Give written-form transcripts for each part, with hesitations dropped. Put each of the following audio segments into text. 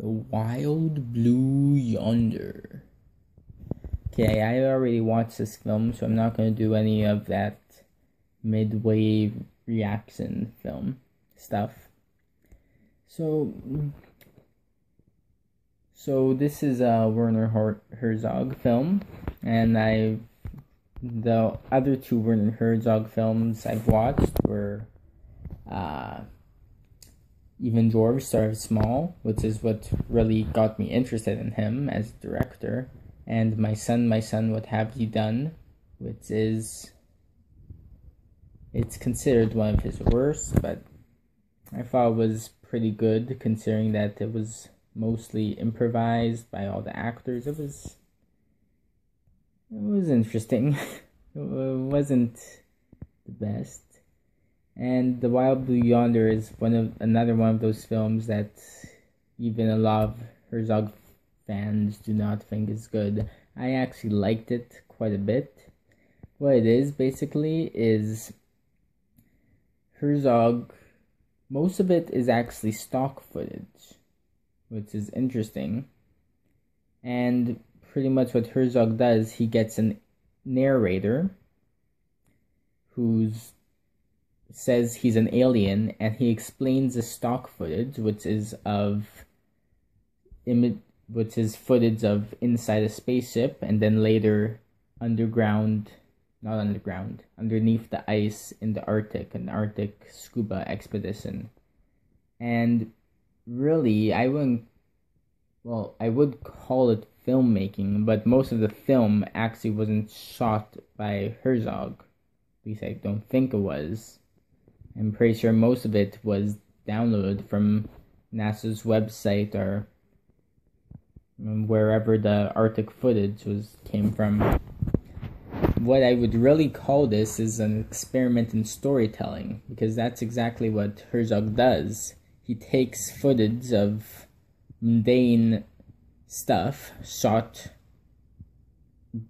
The Wild Blue Yonder. Okay, I already watched this film, so I'm not going to do any of that midway reaction film stuff. So this is a Werner Herzog film, and the other two Werner Herzog films I've watched were Even Dwarves Starve Small, which is what really got me interested in him as a director, and My Son, What Have You Done, which is, it's considered one of his worst, but I thought it was pretty good considering that it was mostly improvised by all the actors. It was interesting. It wasn't the best. And The Wild Blue Yonder is another one of those films that even a lot of Herzog fans do not think is good. I actually liked it quite a bit. What it is basically is Herzog, most of it is actually stock footage, which is interesting. And pretty much what Herzog does, he gets a narrator who says he's an alien, and he explains the stock footage, which is footage of inside a spaceship, and then later underneath the ice in the Arctic, an Arctic scuba expedition. And really, I would call it filmmaking, but most of the film actually wasn't shot by Herzog. At least I don't think it was. I'm pretty sure most of it was downloaded from NASA's website or wherever the Arctic footage came from. What I would really call this is an experiment in storytelling, because that's exactly what Herzog does. He takes footage of mundane stuff shot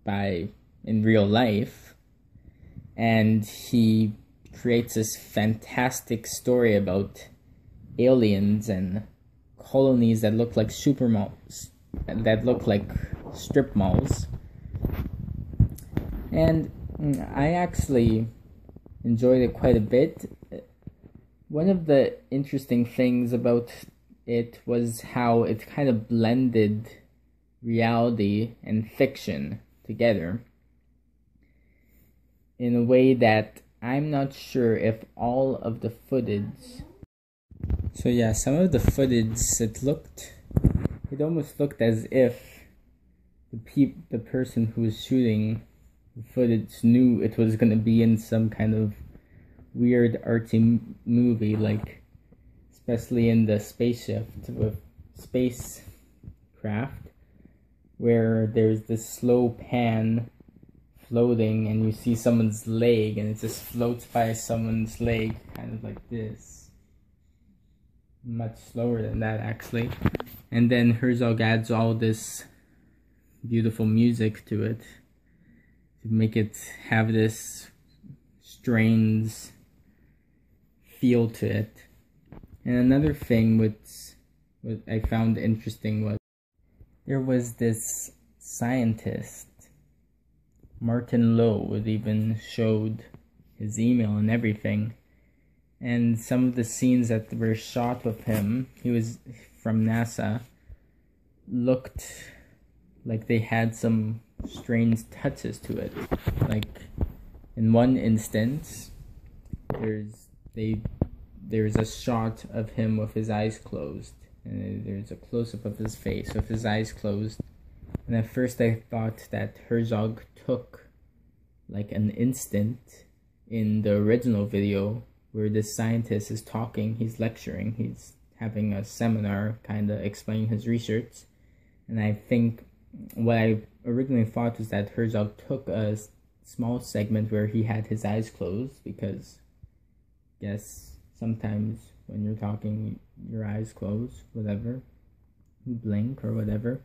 in real life, and he creates this fantastic story about aliens and colonies that look like that look like strip malls. And I actually enjoyed it quite a bit. One of the interesting things about it was how it kind of blended reality and fiction together in a way that I'm not sure if all of the footage. So yeah, some of the footage, it almost looked as if the person who was shooting the footage knew it was going to be in some kind of weird artsy movie, like especially in the spaceship with spacecraft, where there's this slow pan floating and you see someone's leg and it just floats by someone's leg kind of like this, much slower than that actually. And then Herzog adds all this beautiful music to it to make it have this strange feel to it. And another thing what I found interesting was there was this scientist, Martin Lowe, it even showed his email and everything. And some of the scenes that were shot with him, he was from NASA, looked like they had some strange touches to it. Like in one instance, there's a shot of him with his eyes closed, and there's a close-up of his face with his eyes closed. And at first I thought that Herzog took like an instant in the original video where this scientist is talking, he's lecturing, he's having a seminar kind of explaining his research. And I think what I originally thought was that Herzog took a small segment where he had his eyes closed, because yes, sometimes when you're talking your eyes close, whatever, you blink or whatever.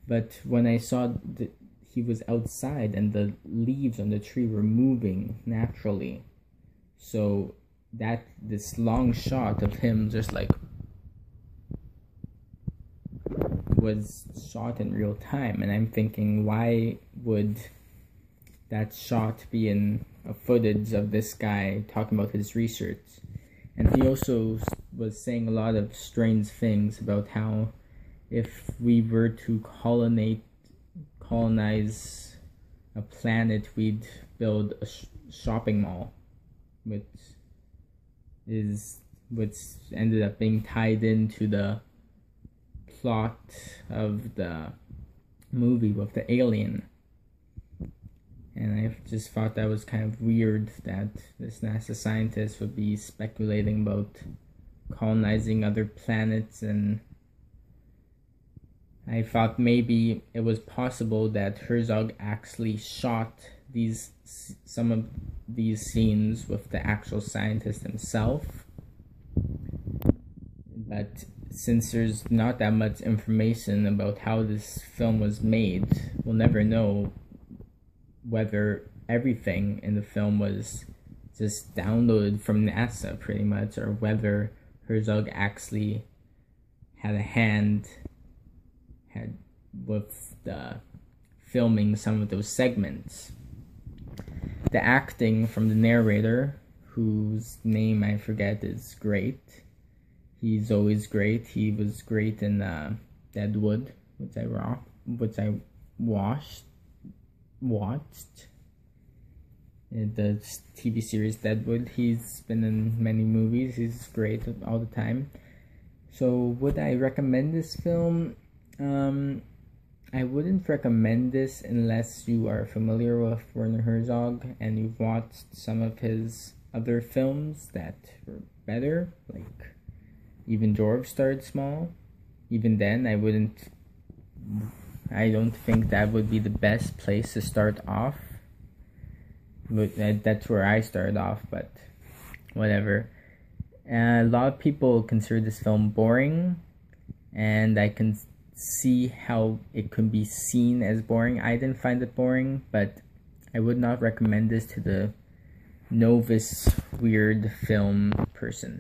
But when I saw that he was outside and the leaves on the tree were moving naturally, so that this long shot of him just like was shot in real time, and I'm thinking, why would that shot be in a footage of this guy talking about his research? And he also was saying a lot of strange things about how if we were to colonize a planet, we'd build a shopping mall, which ended up being tied into the plot of the movie with the alien. And I just thought that was kind of weird that this NASA scientist would be speculating about colonizing other planets, and I thought maybe it was possible that Herzog actually shot some of these scenes with the actual scientist himself. But since there's not that much information about how this film was made, we'll never know whether everything in the film was just downloaded from NASA pretty much, or whether Herzog actually had a hand with the filming some of those segments. The acting from the narrator, whose name I forget, is great. He's always great. He was great in Deadwood, which I watched. In the TV series Deadwood. He's been in many movies. He's great all the time. So would I recommend this film? I wouldn't recommend this unless you are familiar with Werner Herzog and you've watched some of his other films that were better, like Even George Started Small. Even then, I don't think that would be the best place to start off. But that's where I started off, but whatever. A lot of people consider this film boring, and I can see how it can be seen as boring. I didn't find it boring, but I would not recommend this to the novice weird film person.